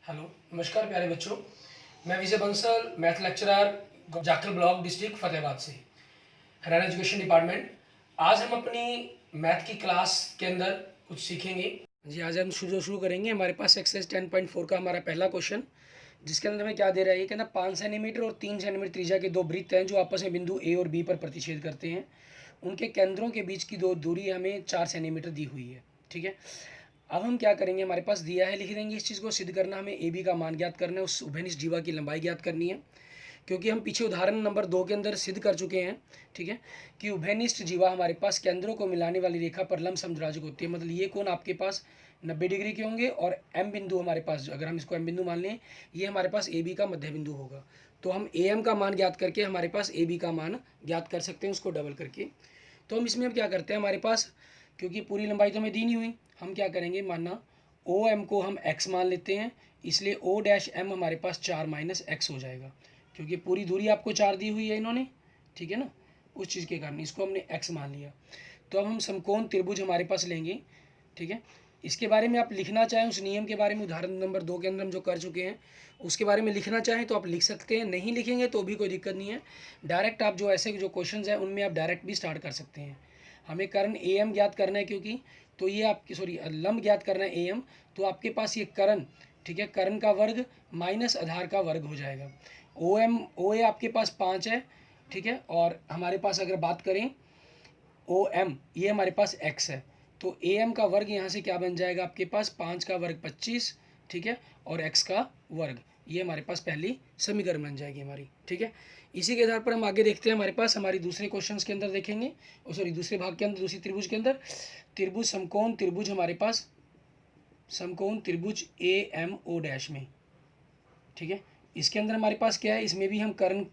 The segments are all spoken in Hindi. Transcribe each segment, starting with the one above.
हेलो, नमस्कार प्यारे बच्चों। मैं Vijay Bansal, math lecturer, Jakhal block, district Fatehabad से, हरियाणा एजुकेशन डिपार्टमेंट। आज हम अपनी मैथ की क्लास के अंदर कुछ सीखेंगे। जी, आज हम शुरू करेंगे। हमारे पास एक्सरसाइज 10.4 का हमारा पहला क्वेश्चन, जिसके अंदर हमें क्या दे रहा है, ये कहना 5 सेंटीमीटर और 3 सेंटीमीटर त्रिज्या के दो वृत्त हैं जो आपस में बिंदु ए और बी पर प्रतिच्छेद करते हैं। उनके केंद्रों के बीच की दो दूरी हमें 4 सेंटीमीटर दी हुई है। ठीक है, अब हम क्या करेंगे, हमारे पास दिया है, लिख देंगे इस चीज़ को। सिद्ध करना, हमें ए बी का मान ज्ञात करना है, उस उभयनिष्ठ जीवा की लंबाई ज्ञात करनी है। क्योंकि हम पीछे उदाहरण नंबर 2 के अंदर सिद्ध कर चुके हैं, ठीक है, कि उभयनिष्ठ जीवा हमारे पास केंद्रों को मिलाने वाली रेखा पर लंब समद्विभाजक होती है। मतलब ये कोण आपके पास 90 डिग्री के होंगे और एम बिंदु हमारे पास, अगर हम इसको एम बिंदु मान लें, ये हमारे पास ए बी का मध्य बिंदु होगा। तो हम ए एम का मान ज्ञात करके हमारे पास ए बी का मान ज्ञात कर सकते हैं, उसको डबल करके। तो हम इसमें अब क्या करते हैं, हमारे पास क्योंकि पूरी लंबाई तो हमें दी नहीं हुई, हम क्या करेंगे, मानना ओ एम को हम एक्स मान लेते हैं, इसलिए ओ डैश एम हमारे पास 4 माइनस एक्स हो जाएगा। क्योंकि पूरी दूरी आपको 4 दी हुई है इन्होंने, ठीक है ना, उस चीज़ के कारण इसको हमने एक्स मान लिया। तो अब हम समकोण त्रिभुज हमारे पास लेंगे, ठीक है। इसके बारे में आप लिखना चाहें, उस नियम के बारे में उदाहरण नंबर 2 के अंदर हम जो कर चुके हैं उसके बारे में लिखना चाहें तो आप लिख सकते हैं, नहीं लिखेंगे तो भी कोई दिक्कत नहीं है। डायरेक्ट आप जो ऐसे जो क्वेश्चंस हैं उनमें आप डायरेक्ट भी स्टार्ट कर सकते हैं। हमें कर्ण ए एम ज्ञात करना है, क्योंकि तो ये आपकी लंब ज्ञात करना है ए एम। तो आपके पास ये कर्ण, ठीक है, कर्ण का वर्ग माइनस आधार का वर्ग हो जाएगा। ओ एम ओ ए आपके पास 5 है, ठीक है, और हमारे पास अगर बात करें ओ एम, ये हमारे पास एक्स है। तो ए एम का वर्ग यहाँ से क्या बन जाएगा, आपके पास 5 का वर्ग 25, ठीक है, और एक्स का वर्ग, ये हमारे पास पहली समीकरण बन जाएगी हमारी। ठीक है, इसी के आधार पर हम आगे देखते हैं। हमारे पास हमारी दूसरे क्वेश्चंस के अंदर देखेंगे, दूसरे भाग के अंदर, दूसरी त्रिभुज के अंदर, त्रिभुज समकोण त्रिभुज हमारे पास, समकोण त्रिभुज ए एम ओ डैश में, ठीक है। इसके अंदर हमारे पास क्या है, इसमें भी हम कर्ण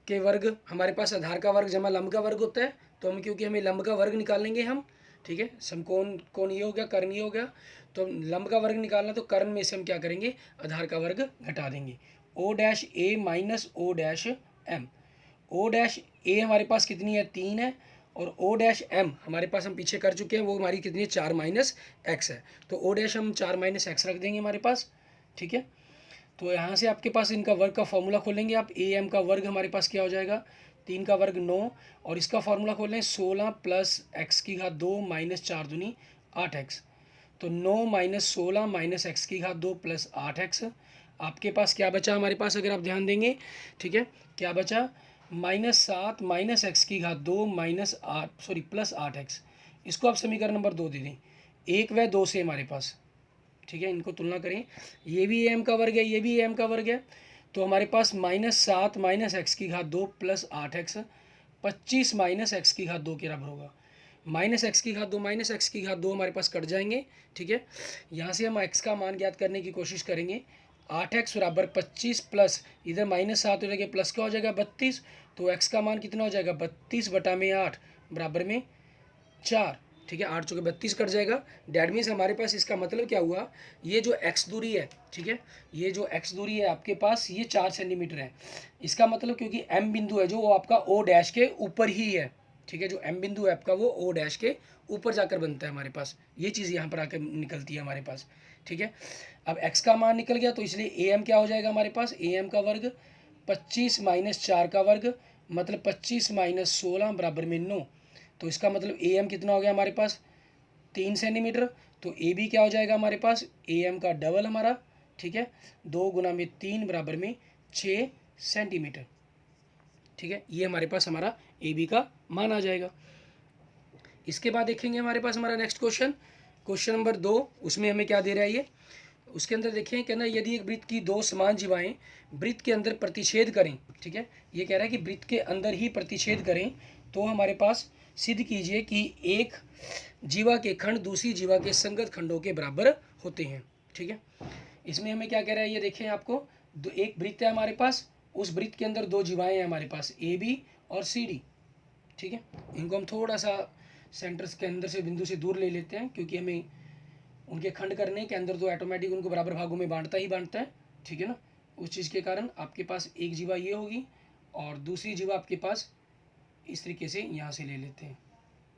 के वर्ग, हमारे पास आधार का वर्ग जमा लंब का वर्ग होता है। तो हम, क्योंकि हमें लंब का वर्ग निकालेंगे हम, ठीक है, समकोण कोण ये हो गया, कर्ण ये हो गया, तो लंब का वर्ग निकालना, तो कर्ण में से हम क्या करेंगे, आधार का वर्ग घटा देंगे। O dash A minus O dash M. O dash A हमारे पास कितनी है, 3 है, और ओ डैश एम हमारे पास हम पीछे कर चुके हैं, वो हमारी कितनी है, 4 माइनस एक्स है। तो ओ डैश हम 4 माइनस एक्स रख देंगे हमारे पास, ठीक है। तो यहाँ से आपके पास इनका वर्ग का फॉर्मूला खोलेंगे आप, ए एम का वर्ग हमारे पास क्या हो जाएगा, 3 का वर्ग 9, और इसका फॉर्मूला खोलें 16 प्लस एक्स की घात 2 माइनस 4 दूनी 8 एक्स। तो 9 माइनस 16 माइनस एक्स की घात 2 प्लस 8 एक्स। आपके पास क्या बचा हमारे पास, अगर आप ध्यान देंगे, ठीक है, क्या बचा, -7 माइनस एक्स की घात 2 माइनस 8 प्लस 8 एक्स। इसको आप समीकरण नंबर 2 दे दें, 1 व 2 से हमारे पास, ठीक है, इनको तुलना करें, ये भी एम का वर्ग है, ये भी एम का वर्ग है। तो हमारे पास -7 माइनस एक्स की घात 2 प्लस 8 एक्स 25 माइनस एक्स की घात 2 के बराबर होगा। माइनस एक्स की घात 2 माइनस एक्स की घात 2 हमारे पास कट जाएंगे, ठीक है। यहाँ से हम एक्स का मान ज्ञात करने की कोशिश करेंगे। 8x बराबर 25 प्लस इधर -7 हो जाएगा, प्लस क्या हो जाएगा, 32। तो एक्स का मान कितना हो जाएगा, 32 बटा में 8 बराबर में 4, ठीक है, 8 चौके 32 कट जाएगा। डैट मीन्स हमारे पास इसका मतलब क्या हुआ, ये जो एक्स दूरी है, ठीक है, ये जो एक्स दूरी है आपके पास, ये 4 सेंटीमीटर है। इसका मतलब क्योंकि एम बिंदु है जो वो आपका ओ डैश के ऊपर ही है, ठीक है, जो एम बिंदु है आपका वो ओ डैश के ऊपर जाकर बनता है हमारे पास, ये चीज़ यहाँ पर आकर निकलती है हमारे पास, ठीक है। अब एक्स का मान निकल गया, तो इसलिए ए एम क्या हो जाएगा हमारे पास, ए एम का वर्ग 25 माइनस 4 का वर्ग, मतलब 25 माइनस 16 बराबर में 9। तो इसका मतलब ए एम कितना हो गया हमारे पास, 3 सेंटीमीटर। तो ए बी क्या हो जाएगा हमारे पास, ए एम का डबल हमारा, ठीक है, 2 गुना में 3 बराबर में 6 सेंटीमीटर, ठीक है। ये हमारे पास हमारा ए बी का मान आ जाएगा। इसके बाद देखेंगे हमारे पास हमारा नेक्स्ट क्वेश्चन, क्वेश्चन नंबर 2, उसमें हमें क्या दे रहा है ये, उसके अंदर देखिए, कहना यदि एक वृत्त की दो समान जीवाएं वृत्त के अंदर प्रतिच्छेद करें, ठीक है, ये कह रहा है कि वृत्त के अंदर ही प्रतिच्छेद करें, तो हमारे पास सिद्ध कीजिए कि एक जीवा के खंड दूसरी जीवा के संगत खंडों के बराबर होते हैं, ठीक है। इसमें हमें क्या कह रहा है, ये देखें आपको, एक वृत्त है हमारे पास, उस वृत्त के अंदर दो जीवाएं हैं हमारे पास, ए बी और सी डी, ठीक है। इनको हम थोड़ा सा सेंटर के अंदर से बिंदु से दूर ले लेते हैं, क्योंकि हमें उनके खंड करने के अंदर तो ऑटोमेटिक उनको बराबर भागों में बांटता ही बांटता है, ठीक है ना। उस चीज़ के कारण आपके पास एक जीवा ये होगी और दूसरी जीवा आपके पास इस तरीके से यहाँ से ले लेते हैं,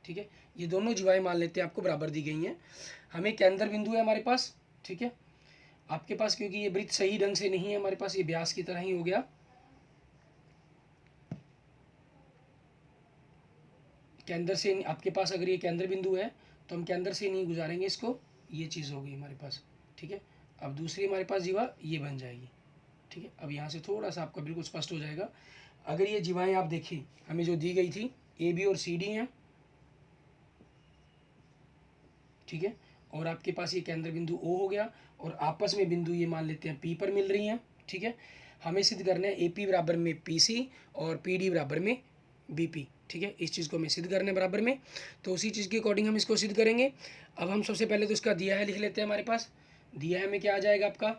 ठीक है। ये दोनों जीवाएं मान लेते हैं आपको बराबर दी गई हैं। हमें केंद्र बिंदु है हमारे पास, ठीक है, आपके पास क्योंकि ये वृत्त सही ढंग से नहीं है हमारे पास, ये व्यास की तरह ही हो गया। केंद्र से आपके पास अगर ये केंद्र बिंदु है तो हम केंद्र से नहीं गुजारेंगे इसको, ये चीज़ हो गई हमारे पास। ठीक है, अब दूसरी हमारे पास जीवा ये बन जाएगी। ठीक है, अब यहाँ से थोड़ा सा आपका बिल्कुल स्पष्ट हो जाएगा। अगर ये जीवाएँ आप देखें हमें जो दी गई थी, ए बी और सी डी हैं। ठीक है, और आपके पास ये केंद्र बिंदु ओ हो गया, और आपस में बिंदु ये मान लेते हैं पी पर मिल रही हैं। ठीक है, हमें सिद्ध करना है ए पी बराबर में पी सी और पी डी बराबर में बी पी। ठीक है, इस चीज़ को हमें सिद्ध करना है बराबर में, तो उसी चीज़ के अकॉर्डिंग हम इसको सिद्ध करेंगे। अब हम सबसे पहले तो इसका दिया है लिख लेते हैं। हमारे पास दिया है में क्या आ जाएगा आपका,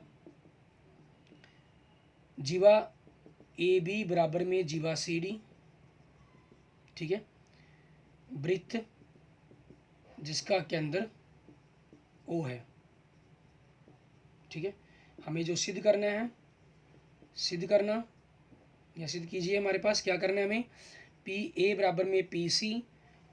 जीवा ए बी बराबर में जीवा सी डी। ठीक है, वृत्त जिसका केंद्र ओ है। ठीक है, हमें जो सिद्ध करना है, सिद्ध करना या सिद्ध कीजिए। हमारे पास क्या करना है, हमें पी ए बराबर में पी सी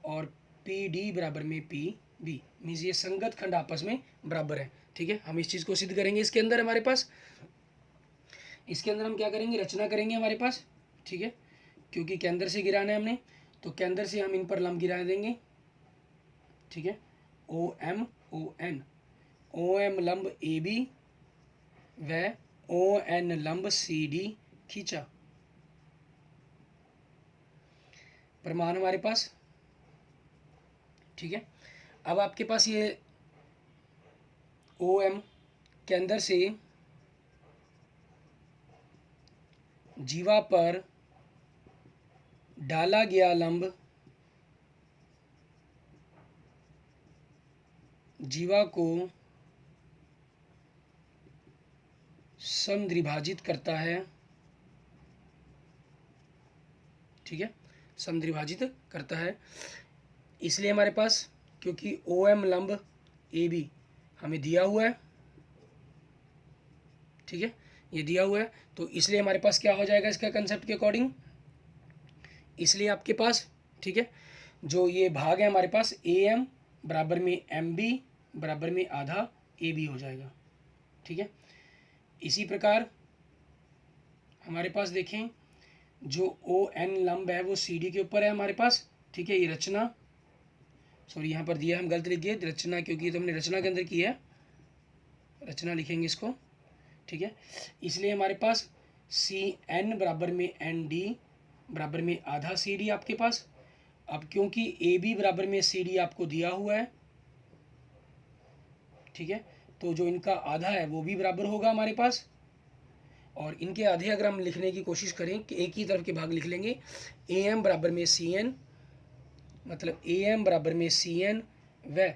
और पी डी बराबर में पी बी, मीन्स ये संगत खंड आपस में बराबर है। ठीक है, हम इस चीज़ को सिद्ध करेंगे। इसके अंदर हमारे पास, इसके अंदर हम क्या करेंगे, रचना करेंगे हमारे पास। ठीक है, क्योंकि केंद्र से गिराना है हमने, तो केंद्र से हम इन पर लंब गिरा देंगे। ठीक है, ओ एम लंब ए बी व ओ एन लंब सी डी खींचा। प्रमाण हमारे पास। ठीक है, अब आपके पास ये ओ एम केंद्र से जीवा पर डाला गया लंब जीवा को समद्विभाजित करता है। ठीक है, समद्विभाजित करता है, इसलिए हमारे पास, क्योंकि ओ एम लंब ए बी हमें दिया हुआ है। ठीक है, ये दिया हुआ है, तो इसलिए हमारे पास क्या हो जाएगा इसका कंसेप्ट के अकॉर्डिंग, इसलिए आपके पास, ठीक है, जो ये भाग है हमारे पास ए एम बराबर में एम बी बराबर में आधा ए बी हो जाएगा। ठीक है, इसी प्रकार हमारे पास देखें, जो ओ एन लंब है वो सी डी के ऊपर है हमारे पास। ठीक है, ये रचना, सॉरी यहाँ पर दिया हम गलत लिख गए, रचना, क्योंकि तो हमने रचना के अंदर की है, रचना लिखेंगे इसको। ठीक है, इसलिए हमारे पास सी एन बराबर में एन डी बराबर में आधा सी डी आपके पास। अब क्योंकि ए बी बराबर में सी डी आपको दिया हुआ है, ठीक है, तो जो इनका आधा है वो भी बराबर होगा हमारे पास, और इनके आधे अगर हम लिखने की कोशिश करें कि एक ही तरफ के भाग लिख लेंगे, ए एम बराबर में सी एन, मतलब ए एम बराबर में सी एन व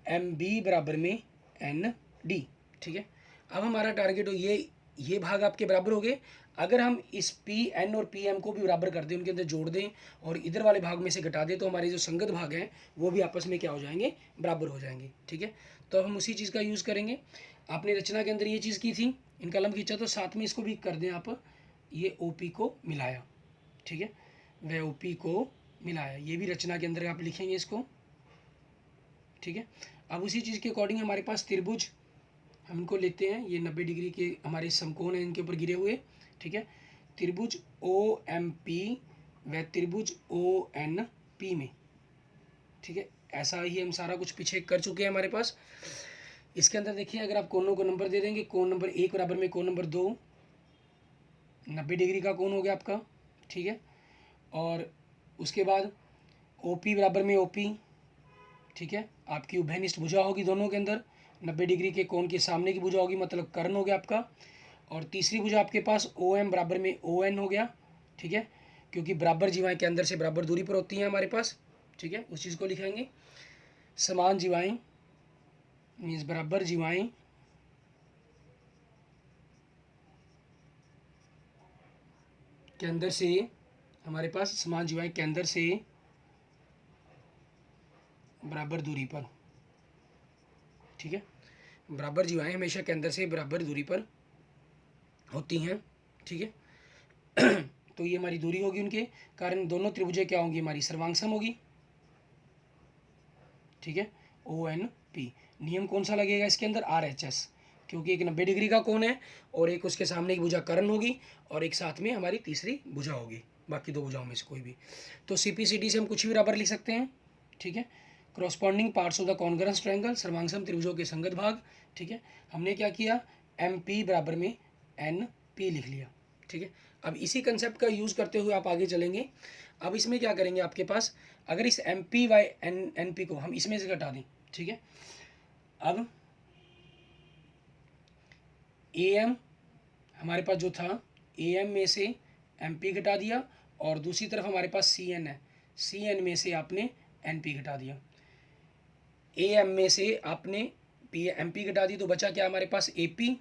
एम बी बराबर में एन डी। ठीक है, अब हमारा टारगेट हो ये भाग आपके बराबर हो गए। अगर हम इस पी एन और पी एम को भी बराबर कर दें, उनके अंदर जोड़ दें और इधर वाले भाग में से घटा दें, तो हमारे जो संगत भाग हैं वो भी आपस में क्या हो जाएंगे, बराबर हो जाएंगे। ठीक है, तो हम उसी चीज़ का यूज़ करेंगे। आपने रचना के अंदर ये चीज़ की थी, इनका लंब खींचा, तो साथ में इसको भी कर दें आप, ये ओ पी को मिलाया। ठीक है, वह ओ पी को मिलाया, ये भी रचना के अंदर आप लिखेंगे इसको। ठीक है, अब उसी चीज़ के अकॉर्डिंग हमारे पास त्रिभुज हम इनको लेते हैं, ये 90 डिग्री के हमारे समकोण हैं इनके ऊपर गिरे हुए। ठीक है, त्रिभुज ओ एम पी व त्रिभुज ओ एन पी में। ठीक है, ऐसा ही हम सारा कुछ पीछे कर चुके हैं हमारे पास। इसके अंदर देखिए, अगर आप कोणों को नंबर दे देंगे, कोण नंबर 1 बराबर में कोण नंबर 2, 90 डिग्री का कोण हो गया आपका। ठीक है, और उसके बाद ओ पी बराबर में ओ पी। ठीक है, आपकी उभयनिष्ठ भुजा होगी दोनों के अंदर, 90 डिग्री के कोण के सामने की भुजा होगी, मतलब कर्ण हो गया आपका। और तीसरी भुजा आपके पास ओ एम बराबर में ओ एन हो गया। ठीक है, क्योंकि बराबर जीवाएं के अंदर से बराबर दूरी पर होती हैं हमारे पास। ठीक है, उस चीज़ को लिखेंगे, समान जीवाएं मीन्स बराबर जीवाएं के अंदर से, हमारे पास समान जीवाएं के अंदर से बराबर दूरी पर। ठीक है, बराबर जीवाएं हमेशा के अंदर से बराबर दूरी पर होती हैं। ठीक है, तो ये हमारी दूरी होगी, उनके कारण दोनों त्रिभुजें क्या होंगी, हमारी सर्वांगसम होगी। ठीक है, ओ एन पी। नियम कौन सा लगेगा इसके अंदर, आर एच एस। क्योंकि एक 90 डिग्री का कोण है और एक उसके सामने की भुजा कर्ण होगी और एक साथ में हमारी तीसरी भुजा होगी, बाकी दो भुजाओं में से कोई भी। तो CPCD से हम कुछ भी बराबर लिख सकते हैं, ठीक है। Corresponding parts of the congruence triangle, सर्वांगसम त्रिभुजों के संगत भाग, ठीक है। हमने क्या किया, MP बराबर में NP लिख लिया, ठीक है। अब इसी कंसेप्ट का यूज़ करते हुए आप आगे चलेंगे। अब इसमें क्या करेंगे, आपके पास अगर इस MP बाई NP को हम इसमें से घटा दें, ठीक है। अब AM हमारे पास जो था, AM में से MP घटा दिया और दूसरी तरफ हमारे पास CN है, CN में से आपने NP घटा दिया। AM में से आपने MP घटा दी तो बचा क्या हमारे पास, AP,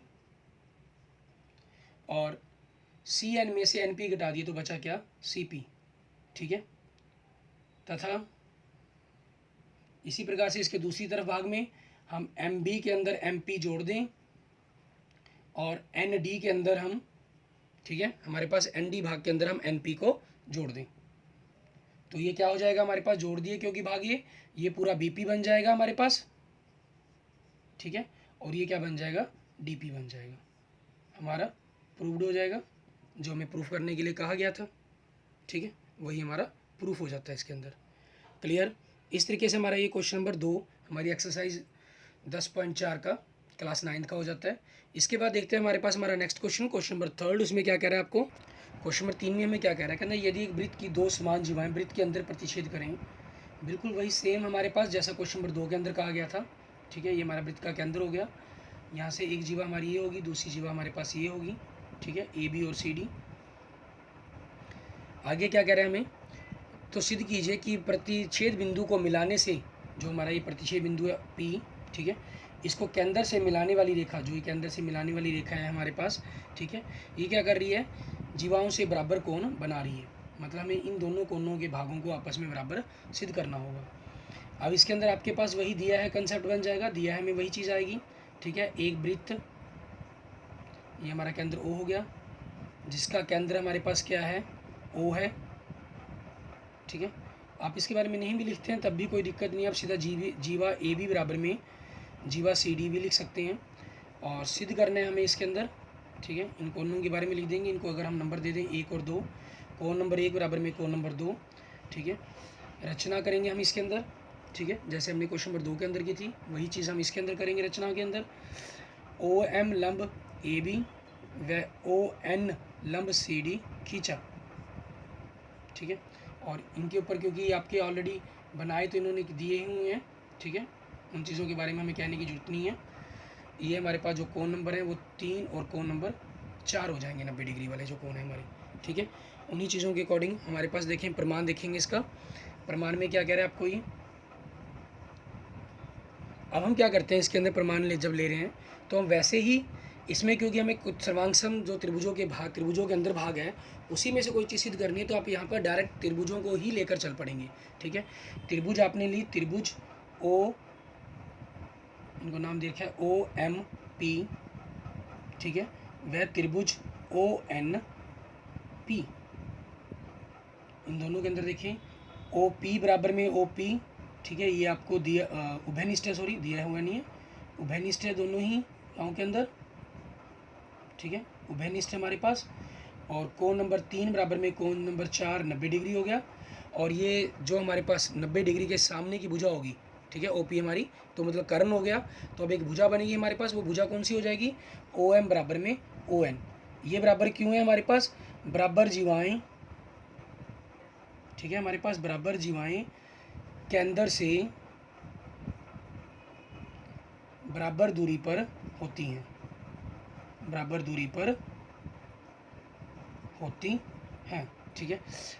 और CN में से NP घटा दिए तो बचा क्या, CP, ठीक है। तथा इसी प्रकार से इसके दूसरी तरफ भाग में हम MB के अंदर MP जोड़ दें और ND के अंदर हम, ठीक है, हमारे पास ND भाग के अंदर हम NP को जोड़ दें। तो ये क्या हो जाएगा हमारे पास, जोड़ दिए क्योंकि भाग ये पूरा BP बन जाएगा हमारे पास, ठीक है। और ये क्या बन जाएगा, DP बन जाएगा, हमारा प्रूव्ड हो जाएगा, जो हमें प्रूफ करने के लिए कहा गया था, ठीक है, वही हमारा प्रूफ हो जाता है इसके अंदर। क्लियर। इस तरीके से हमारा ये क्वेश्चन नंबर 2 हमारी एक्सरसाइज 10.4 का क्लास 9 का हो जाता है। इसके बाद देखते हैं हमारे पास हमारा नेक्स्ट क्वेश्चन नंबर 3, उसमें क्या कह रहा है आपको। क्वेश्चन नंबर 3 में हमें क्या कह रहा है, कहना यदि एक वृत्त की दो समान जीवाएं वृत्त के अंदर प्रतिच्छेद करें, बिल्कुल वही सेम हमारे पास जैसा क्वेश्चन नंबर 2 के अंदर कहा गया था, ठीक है। ये हमारा वृत्त का केंद्र हो गया, यहाँ से एक जीवा हमारी ये होगी, दूसरी जीवा हमारे पास ये होगी, ठीक है, AB और CD। आगे क्या कह रहे हैं हमें, तो सिद्ध कीजिए कि प्रतिच्छेद बिंदु को मिलाने से, जो हमारा ये प्रतिच्छेद बिंदु है P, ठीक है, इसको केंद्र से मिलाने वाली रेखा, जो ये केंद्र से मिलाने वाली रेखा है हमारे पास, ठीक है, ये क्या कर रही है, जीवाओं से बराबर कोण बना रही है। मतलब हमें इन दोनों कोणों के भागों को आपस में बराबर सिद्ध करना होगा। अब इसके अंदर आपके पास वही दिया है, कंसेप्ट बन जाएगा, दिया है हमें वही चीज़ आएगी, ठीक है। एक वृत्त, ये हमारा केंद्र O हो गया, जिसका केंद्र हमारे पास क्या है, O है, ठीक है। आप इसके बारे में नहीं भी लिखते हैं तब भी कोई दिक्कत नहीं है, आप सीधा जीवा AB बराबर में जीवा CD भी लिख सकते हैं। और सिद्ध करना है हमें इसके अंदर, ठीक है। इन कोणों के बारे में लिख देंगे, इनको अगर हम नंबर दे दें 1 और 2, कोण नंबर 1 बराबर में कोण नंबर 2, ठीक है। रचना करेंगे हम इसके अंदर, ठीक है, जैसे हमने क्वेश्चन नंबर 2 के अंदर की थी वही चीज़ हम इसके अंदर करेंगे रचना के अंदर। OM लंब AB व ON लंब CD खींचा, ठीक है। और इनके ऊपर क्योंकि आपके ऑलरेडी बनाए तो इन्होंने दिए ही हुए हैं, ठीक है, उन चीज़ों के बारे में हमें कहने की जरूरत नहीं है। ये हमारे पास जो कोण नंबर है वो 3 और कोण नंबर 4 हो जाएंगे, 90 डिग्री वाले जो कोण है हमारे, ठीक है। उन्हीं चीज़ों के अकॉर्डिंग हमारे पास देखें प्रमाण देखेंगे इसका। प्रमाण में क्या कह रहा है आपको ये, अब हम क्या करते हैं इसके अंदर प्रमाण जब ले रहे हैं तो हम वैसे ही इसमें, क्योंकि हमें कुछ सर्वांगसम जो त्रिभुजों के अंदर भाग है उसी में से कोई चीज़ सिद्ध करनी है, तो आप यहाँ पर डायरेक्ट त्रिभुजों को ही लेकर चल पड़ेंगे, ठीक है। त्रिभुज आपने ली, त्रिभुज O, इनको नाम दे रखा है OMP, ठीक है, वह त्रिभुज ONP। इन दोनों के अंदर देखें OP बराबर में OP, ठीक है, ये आपको दिया उभयनिष्ठ है, सॉरी दिया हुआ नहीं है, उभयनिष्ठ है दोनों ही गाँव के अंदर, ठीक है, उभयनिष्ठ है हमारे पास। और कोण नंबर 3 बराबर में कोण नंबर 4 90 डिग्री हो गया। और ये जो हमारे पास 90 डिग्री के सामने की भुजा होगी, ठीक है, OP हमारी, तो मतलब कर्ण हो गया। तो अब एक भुजा बनेगी हमारे पास, वो भुजा कौन सी हो जाएगी, OM बराबर में ON। ये बराबर क्यों है हमारे पास, बराबर जीवाएँ, ठीक है, हमारे पास बराबर जीवाएँ केंद्र से बराबर दूरी पर होती हैं, बराबर दूरी पर होती हैं, ठीक है।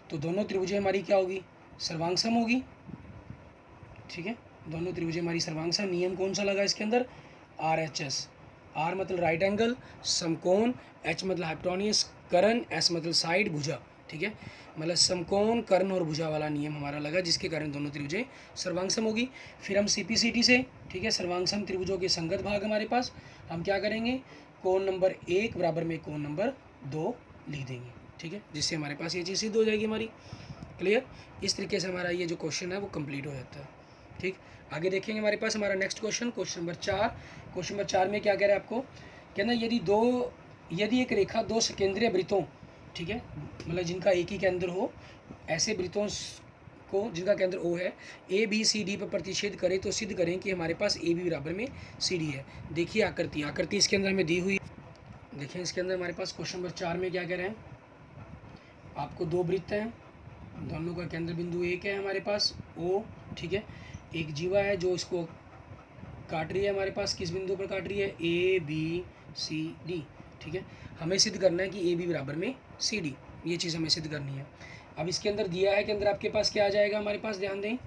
तो दोनों त्रिभुजें हमारी क्या होगी, सर्वांगसम होगी, ठीक है, दोनों त्रिभुजें हमारी सर्वांगसम। नियम कौन सा लगा इसके अंदर, RHS, R मतलब राइट एंगल, समकोण, H मतलब हाइपोटेन्यूज, कर्ण, S मतलब साइड, भुजा, ठीक है, मतलब समकोण, कर्ण और भुजा वाला नियम हमारा लगा, जिसके कारण दोनों त्रिभुजें सर्वांगसम होगी। फिर हम CPCD से, ठीक है, सर्वांगसम त्रिभुजों के संगत भाग हमारे पास, हम क्या करेंगे, कोण नंबर 1 बराबर में कोण नंबर 2 लिख देंगे, ठीक है, जिससे हमारे पास ये चीज़ सिद्ध हो जाएगी हमारी। क्लियर। इस तरीके से हमारा ये जो क्वेश्चन है वो कंप्लीट हो जाता है। ठीक, आगे देखेंगे हमारे पास हमारा next question, question number 4। Question number 4 में क्या कह रहा है आपको, कहना यदि एक रेखा दो सकेंद्रीय वृत्तों, ठीक है, मतलब जिनका एक ही केंद्र हो, ऐसे वृत्तों को जिनका केंद्र ओ है, ए बी सी डी पर प्रतिच्छेद करे तो सिद्ध करें कि हमारे पास ए बी बराबर में सी डी है। देखिए आकृति इसके अंदर हमें दी हुई, देखिए इसके अंदर हमारे पास क्वेश्चन नंबर 4 में क्या कह रहे हैं, आपको दो वृत्त हैं, दोनों का केंद्र बिंदु एक है हमारे पास ओ, ठीक है, एक जीवा है जो इसको काट रही है हमारे पास, किस बिंदु पर काट रही है, ए बी सी डी, ठीक है। हमें सिद्ध करना है कि ए बी बराबर में सी डी, ये चीज़ हमें सिद्ध करनी है। अब इसके अंदर दिया है कि अंदर आपके पास क्या आ जाएगा हमारे पास, ध्यान दें,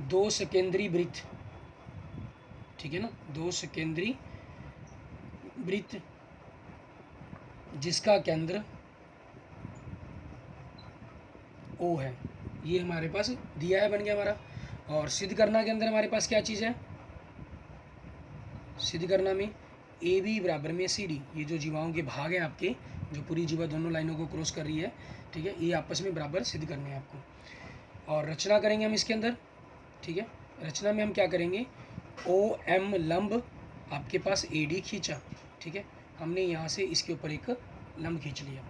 दो सकेंद्री वृत्त, ठीक है ना, दो सकेंद्री वृत्त जिसका केंद्र ओ है, ये हमारे पास दिया है, बन गया हमारा। और सिद्ध करना के अंदर हमारे पास क्या चीज़ है, सिद्ध करना में ए बी बराबर में सी डी, ये जो जीवाओं के भाग हैं आपके, जो पूरी जीवा दोनों लाइनों को क्रॉस कर रही है, ठीक है, ये आपस में बराबर सिद्ध करने हैं आपको। और रचना करेंगे हम इसके अंदर, ठीक है, रचना में हम क्या करेंगे, ओ एम लंब आपके पास ए डी खींचा, ठीक है, हमने यहाँ से इसके ऊपर एक लंब खींच लिया,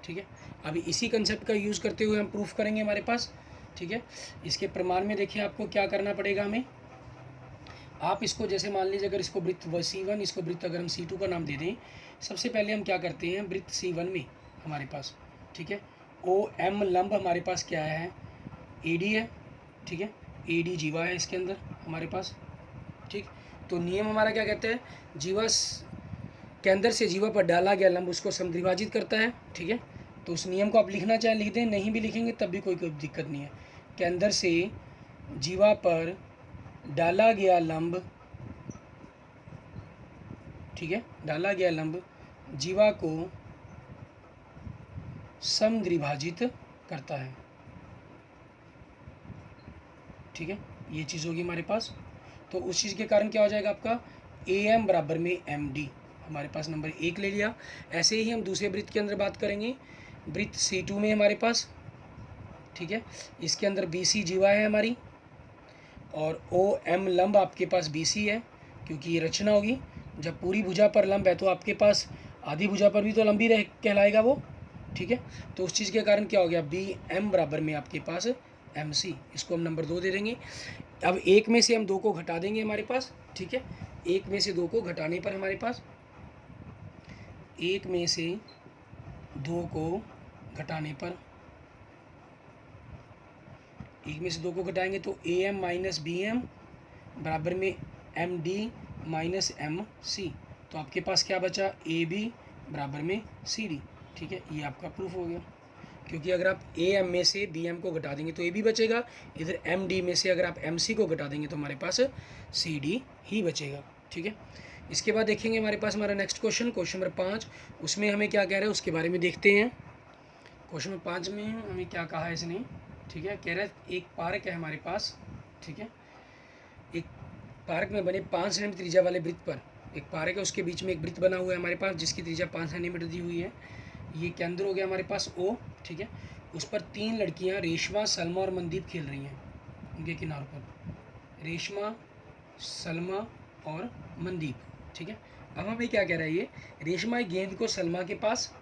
ठीक है। अभी इसी कंसेप्ट का यूज़ करते हुए हम प्रूफ करेंगे हमारे पास, ठीक है। इसके प्रमाण में देखिए आपको क्या करना पड़ेगा हमें, आप इसको जैसे मान लीजिए अगर इसको वृत्त C1, इसको वृत्त अगर हम C2 का नाम दे दें, सबसे पहले हम क्या करते हैं, वृत्त C1 में हमारे पास, ठीक है, ओ एम लंब हमारे पास क्या है, ए डी है, ठीक है, ए डी जीवा है इसके अंदर हमारे पास, ठीक। तो नियम हमारा क्या कहते हैं, जीवा केंद्र से जीवा पर डाला गया लंब उसको समद्विभाजित करता है, ठीक है। तो उस नियम को आप लिखना चाहें लिख दें, नहीं भी लिखेंगे तब भी कोई दिक्कत नहीं है। केंद्र से जीवा पर डाला गया लंब, ठीक है, डाला गया लंब जीवा को समद्विभाजित करता है, ठीक है, ये चीज़ होगी हमारे पास। तो उस चीज़ के कारण क्या हो जाएगा आपका, ए एम बराबर में एम डी, हमारे पास नंबर 1 ले लिया। ऐसे ही हम दूसरे वृत्त के अंदर बात करेंगे, वृत्त C2 में हमारे पास, ठीक है, इसके अंदर बी सी जीवा है हमारी, और ओ एम लंब आपके पास बी सी है, क्योंकि ये रचना होगी, जब पूरी भुजा पर लंब है तो आपके पास आधी भुजा पर भी तो लंबी रह कहलाएगा वो, ठीक है। तो उस चीज़ के कारण क्या हो गया, बी एम बराबर में आपके पास एम सी, इसको हम नंबर 2 दे देंगे। अब एक में से हम 2 को घटा देंगे हमारे पास, ठीक है, एक में से 2 को घटाने पर हमारे पास, एक में से 2 को घटाने पर, एक में से 2 को घटाएंगे तो A M minus B M बराबर में M D minus M C, तो आपके पास क्या बचा, ए बी बराबर में सी डी, ठीक है, ये आपका प्रूफ हो गया। क्योंकि अगर आप ए एम में से बी एम को घटा देंगे तो ए बी बचेगा, इधर एम डी में से अगर आप एम सी को घटा देंगे तो हमारे पास सी डी ही बचेगा, ठीक है। इसके बाद देखेंगे हमारे पास हमारा नेक्स्ट क्वेश्चन, क्वेश्चन नंबर 5, उसमें हमें क्या कह रहा है उसके बारे में देखते हैं। क्वेश्चन नंबर 5 में हमें क्या कहा है इसने, ठीक है, कह रहा है एक पार्क है हमारे पास, ठीक है, एक पार्क में बने 5 सेंटीमीटर त्रिज्या वाले वृत्त पर, एक पार्क है उसके बीच में एक वृत्त बना हुआ है हमारे पास जिसकी त्रिज्या 5 सेंटीमीटर दी हुई है, ये केंद्र हो गया हमारे पास ओ, ठीक है, उस पर 3 लड़कियां रेशमा, सलमा और मनदीप खेल रही हैं उनके किनारों पर, रेशमा, सलमा और मनदीप, ठीक है। अब हमें क्या कह रहा है ये, रेशमा गेंद को सलमा के पास,